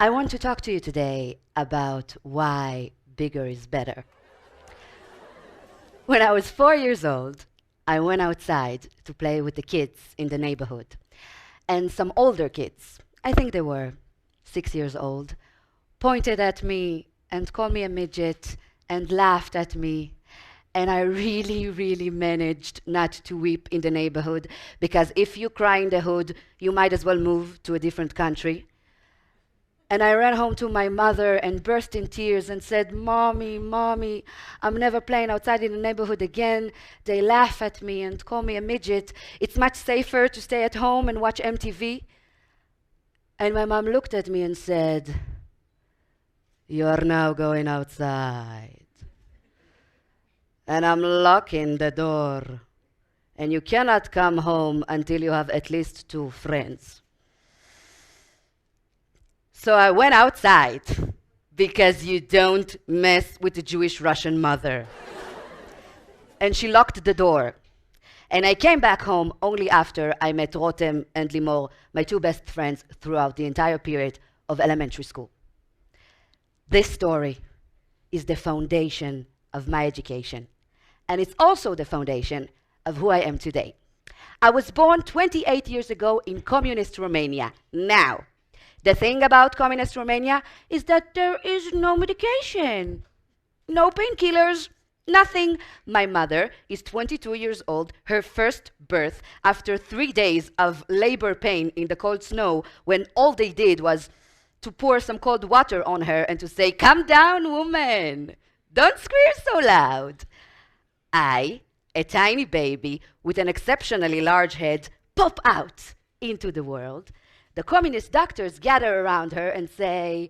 I want to talk to you today about why bigger is better. When I was 4 years old, I went outside to play with the kids in the neighborhood. And some older kids, I think they were 6 years old, pointed at me and called me a midget and laughed at me. And I really managed not to weep in the neighborhood, because if you cry in the hood, you might as well move to a different country. And I ran home to my mother and burst in tears and said, "Mommy, Mommy, I'm never playing outside in the neighborhood again. They laugh at me and call me a midget. It's much safer to stay at home and watch MTV." And my mom looked at me and said, "You're now going outside. And I'm locking the door. And you cannot come home until you have at least 2 friends." So I went outside, because you don't mess with the Jewish Russian mother. And she locked the door. And I came back home only after I met Rotem and Limor, my 2 best friends, throughout the entire period of elementary school. This story is the foundation of my education. And it's also the foundation of who I am today. I was born 28 years ago in communist Romania. Now, the thing about communist Romania is that there is no medication, no painkillers, nothing. My mother is 22 years old, her first birth, after 3 days of labor pain in the cold snow, when all they did was to pour some cold water on her and to say, "Calm down, woman, don't scream so loud." I, a tiny baby with an exceptionally large head, pop out into the world. The communist doctors gather around her and say,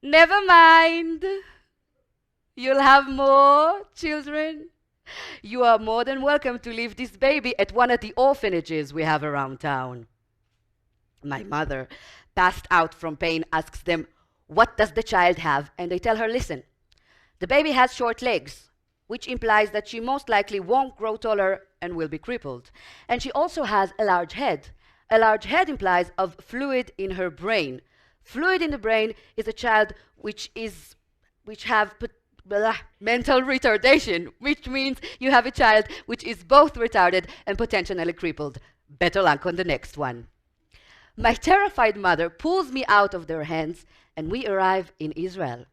"Never mind. You'll have more children. You are more than welcome to leave this baby at one of the orphanages we have around town." My mother, passed out from pain, asks them, "What does the child have?" And they tell her, "Listen, the baby has short legs, which implies that she most likely won't grow taller and will be crippled. And she also has a large head. A large head implies of fluid in her brain. Fluid in the brain is a child which have mental retardation, which means you have a child which is both retarded and potentially crippled. Better luck on the next one." My terrified mother pulls me out of their hands, and we arrive in Israel.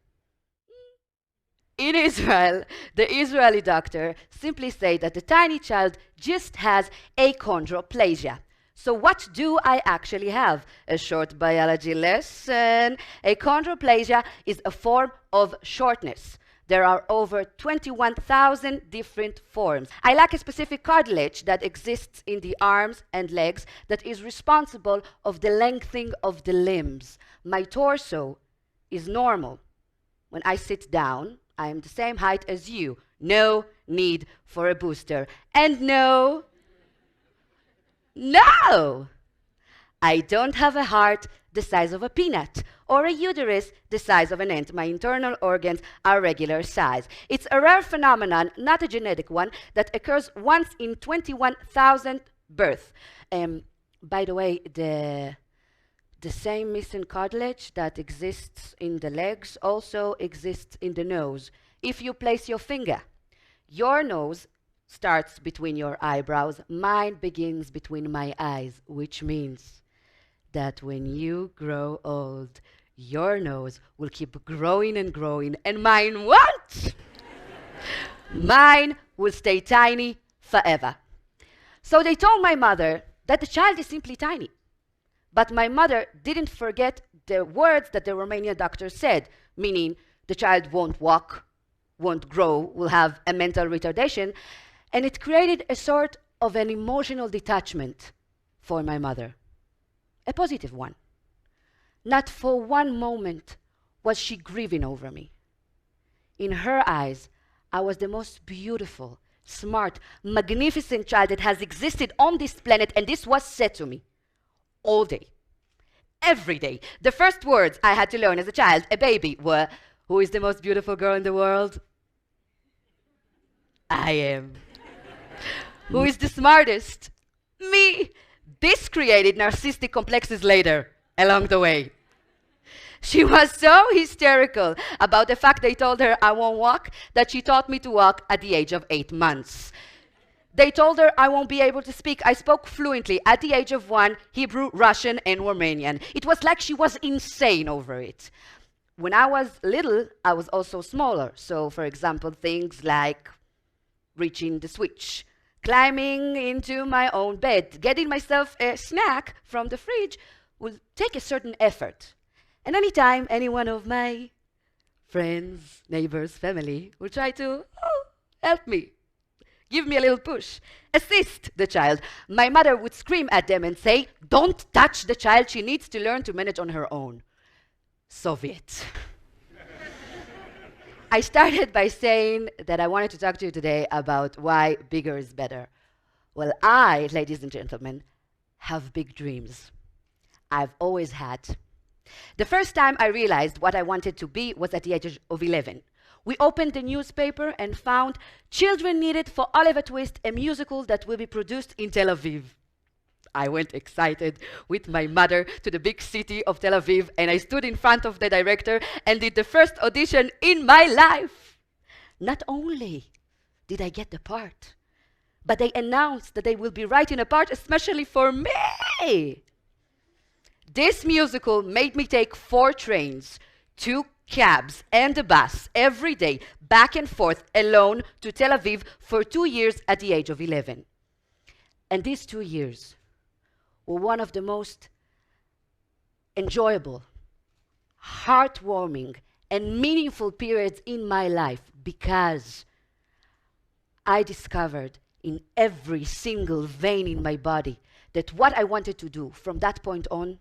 In Israel, the Israeli doctor simply said that the tiny child just has achondroplasia. So what do I actually have? A short biology lesson. Achondroplasia is a form of shortness. There are over 21,000 different forms. I lack a specific cartilage that exists in the arms and legs that is responsible of the lengthening of the limbs. My torso is normal. When I sit down, I am the same height as you. No need for a booster. And no, I don't have a heart the size of a peanut or a uterus the size of an ant. My internal organs are regular size. It's a rare phenomenon, not a genetic one, that occurs once in 21,000 births. By the way, the same missing cartilage that exists in the legs also exists in the nose. If you place your finger, your nose starts between your eyebrows. Mine begins between my eyes, which means that when you grow old, your nose will keep growing and growing, and mine won't. Mine will stay tiny forever. So they told my mother that the child is simply tiny. But my mother didn't forget the words that the Romanian doctor said, meaning the child won't walk, won't grow, will have a mental retardation, and it created a sort of an emotional detachment for my mother, a positive one. Not for one moment was she grieving over me. In her eyes, I was the most beautiful, smart, magnificent child that has existed on this planet, and this was said to me all day, every day. The first words I had to learn as a child, a baby, were, "Who is the most beautiful girl in the world?" I am. Who is the smartest? Me. This created narcissistic complexes later, along the way. She was so hysterical about the fact they told her I won't walk that she taught me to walk at the age of 8 months. They told her I won't be able to speak. I spoke fluently at the age of 1, Hebrew, Russian, and Romanian. It was like she was insane over it. When I was little, I was also smaller. So, for example, things like reaching the switch, climbing into my own bed, getting myself a snack from the fridge would take a certain effort. And anytime any one of my friends, neighbors, family would try to help me, give me a little push, assist the child, my mother would scream at them and say, "Don't touch the child, she needs to learn to manage on her own." Soviet. I started by saying that I wanted to talk to you today about why bigger is better. Well, I, ladies and gentlemen, have big dreams. I've always had. The first time I realized what I wanted to be was at the age of 11. We opened the newspaper and found children needed for Oliver Twist, a musical that will be produced in Tel Aviv. I went excited with my mother to the big city of Tel Aviv, and I stood in front of the director and did the first audition in my life. Not only did I get the part, but they announced that they will be writing a part especially for me. This musical made me take 4 trains, 2 cabs, and a bus every day, back and forth, alone to Tel Aviv for 2 years at the age of 11. And these 2 years were one of the most enjoyable, heartwarming, and meaningful periods in my life because I discovered in every single vein in my body that what I wanted to do from that point on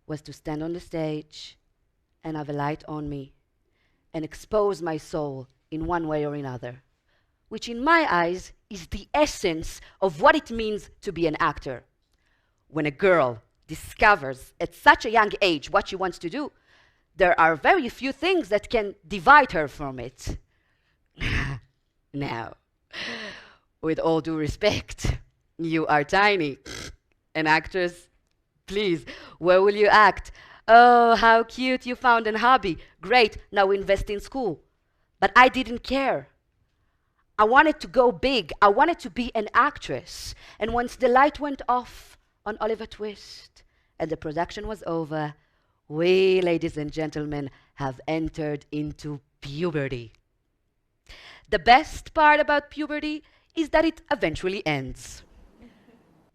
was to stand on the stage and have a light on me and expose my soul in one way or another, which in my eyes is the essence of what it means to be an actor. When a girl discovers at such a young age what she wants to do, there are very few things that can divide her from it. Now, with all due respect, you are tiny. An actress, please, where will you act? Oh, how cute, you found a hobby. Great, now invest in school. But I didn't care. I wanted to go big. I wanted to be an actress. And once the light went off on Oliver Twist and the production was over, we, ladies and gentlemen, have entered into puberty. The best part about puberty is that it eventually ends.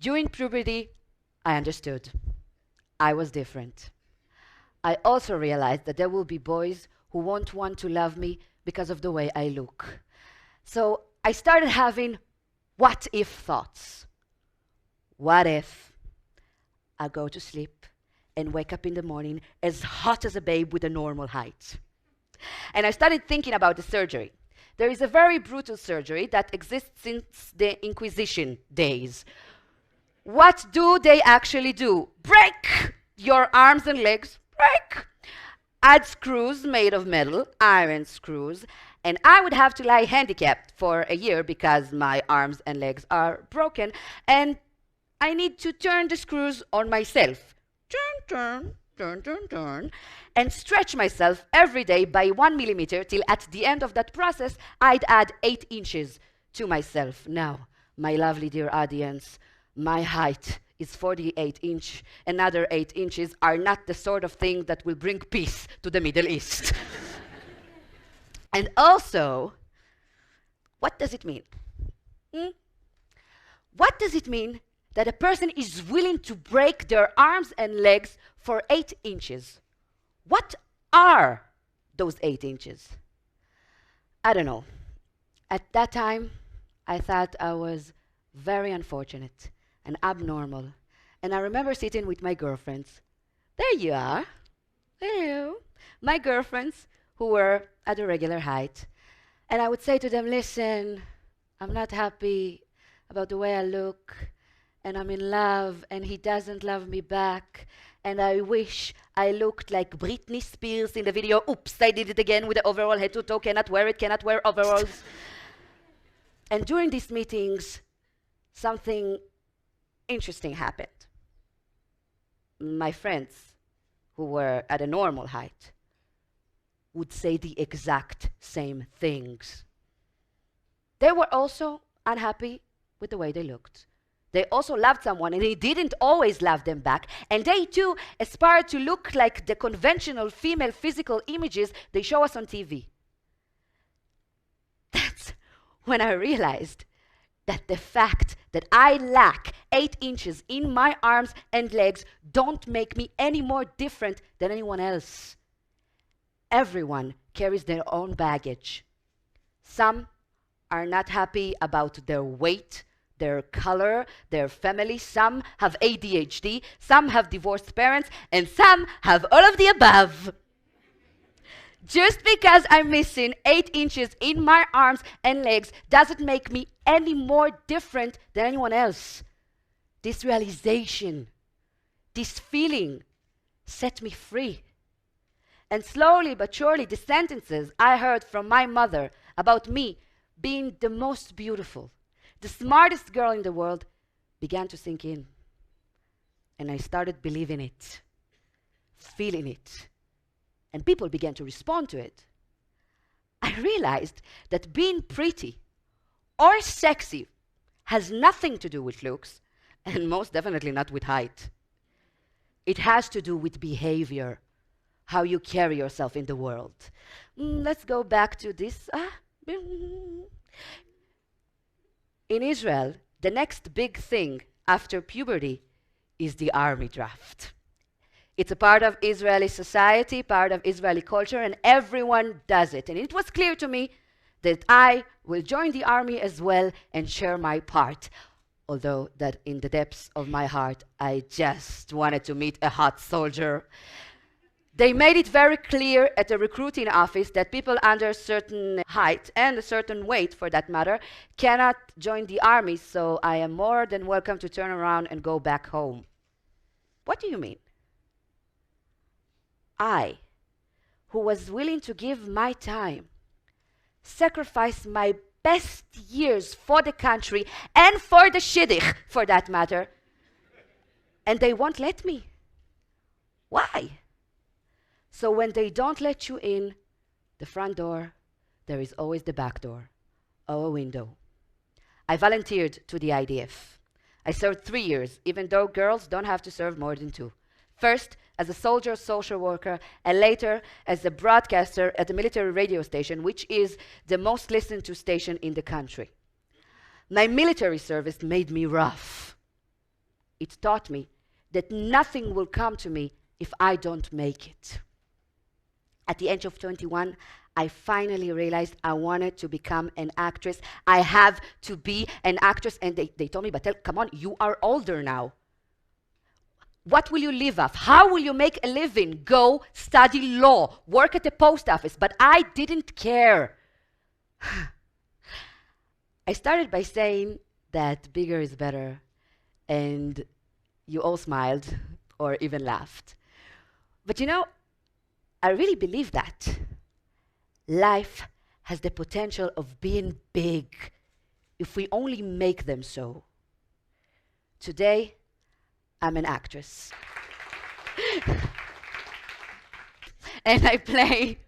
During puberty, I understood. I was different. I also realized that there will be boys who won't want to love me because of the way I look. So I started having what-if thoughts. What if I go to sleep and wake up in the morning as hot as a babe with a normal height? And I started thinking about the surgery. There is a very brutal surgery that exists since the Inquisition days. What do they actually do? Break your arms and legs, break. Add screws made of metal, iron screws, and I would have to lie handicapped for a year because my arms and legs are broken, and I need to turn the screws on myself. Turn, and stretch myself every day by 1 millimeter till at the end of that process, I'd add 8 inches to myself. Now, my lovely dear audience, my height is 48 inches. Another 8 inches are not the sort of thing that will bring peace to the Middle East. And also, what does it mean? What does it mean that a person is willing to break their arms and legs for 8 inches? What are those 8 inches? I don't know. At that time, I thought I was very unfortunate and abnormal. And I remember sitting with my girlfriends. There you are. Hello. My girlfriends who were at a regular height. And I would say to them, listen, I'm not happy about the way I look, and I'm in love, and he doesn't love me back, and I wish I looked like Britney Spears in the video. Oops, I did it again with the overall head to toe, cannot wear overalls. And during these meetings, something interesting happened. My friends, who were at a normal height would say the exact same things. They were also unhappy with the way they looked. They also loved someone, and he didn't always love them back. And they too aspired to look like the conventional female physical images they show us on TV. That's when I realized that the fact that I lack 8 inches in my arms and legs don't make me any more different than anyone else. Everyone carries their own baggage. Some are not happy about their weight, their color, their family. Some have ADHD, some have divorced parents, and some have all of the above. Just because I'm missing 8 inches in my arms and legs doesn't make me any more different than anyone else. This realization, this feeling set me free. And slowly but surely, the sentences I heard from my mother about me being the most beautiful, the smartest girl in the world, began to sink in. And I started believing it, feeling it. And people began to respond to it. I realized that being pretty or sexy has nothing to do with looks, and most definitely not with height. It has to do with behavior, how you carry yourself in the world. Let's go back to this. In Israel, the next big thing after puberty is the army draft. It's a part of Israeli society, part of Israeli culture, and everyone does it. And it was clear to me that I will join the army as well and share my part. Although that in the depths of my heart, I just wanted to meet a hot soldier. They made it very clear at the recruiting office that people under a certain height and a certain weight, for that matter, cannot join the army, so I am more than welcome to turn around and go back home. What do you mean? I, who was willing to give my time, sacrifice my best years for the country and for the shidduch, for that matter, and they won't let me. Why? So when they don't let you in the front door, there is always the back door or a window. I volunteered to the IDF. I served 3 years, even though girls don't have to serve more than 2. First, as a soldier social worker, and later as a broadcaster at the military radio station, which is the most listened to station in the country. My military service made me rough. It taught me that nothing will come to me if I don't make it. At the age of 21, I finally realized I wanted to become an actress. I have to be an actress. And they told me, Batel, come on, you are older now. What will you live off? How will you make a living? Go study law, work at the post office. But I didn't care. I started by saying that bigger is better. And you all smiled or even laughed. But you know, I really believe that. Life has the potential of being big if we only make them so. Today, I'm an actress. And I play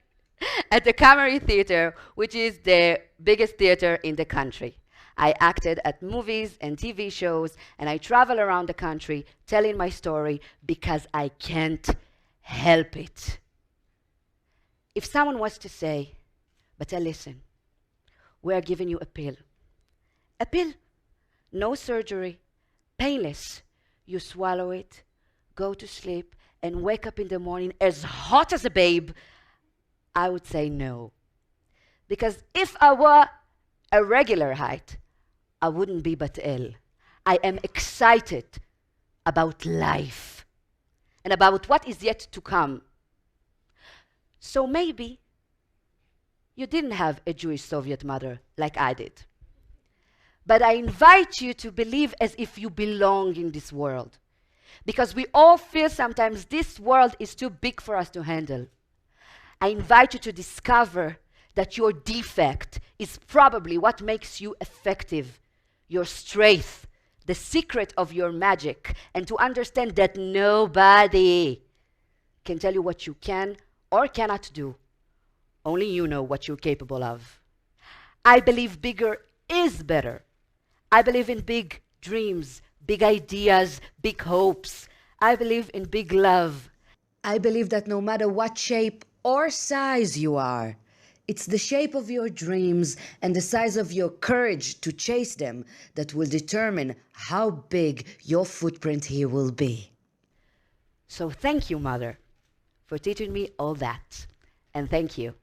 at the Camera Theater, which is the biggest theater in the country. I acted at movies and TV shows, and I travel around the country telling my story because I can't help it. If someone was to say, Batel, listen, we are giving you a pill. A pill, no surgery, painless. You swallow it, go to sleep, and wake up in the morning as hot as a babe, I would say no. Because if I were a regular height, I wouldn't be Batel. I am excited about life and about what is yet to come. So maybe you didn't have a Jewish Soviet mother like I did. But I invite you to believe as if you belong in this world. Because we all feel sometimes this world is too big for us to handle. I invite you to discover that your defect is probably what makes you effective, your strength, the secret of your magic, and to understand that nobody can tell you what you can or cannot do. Only you know what you're capable of. I believe bigger is better. I believe in big dreams, big ideas, big hopes. I believe in big love. I believe that no matter what shape or size you are, it's the shape of your dreams and the size of your courage to chase them that will determine how big your footprint here will be. So thank you, Mother, for teaching me all that. And thank you.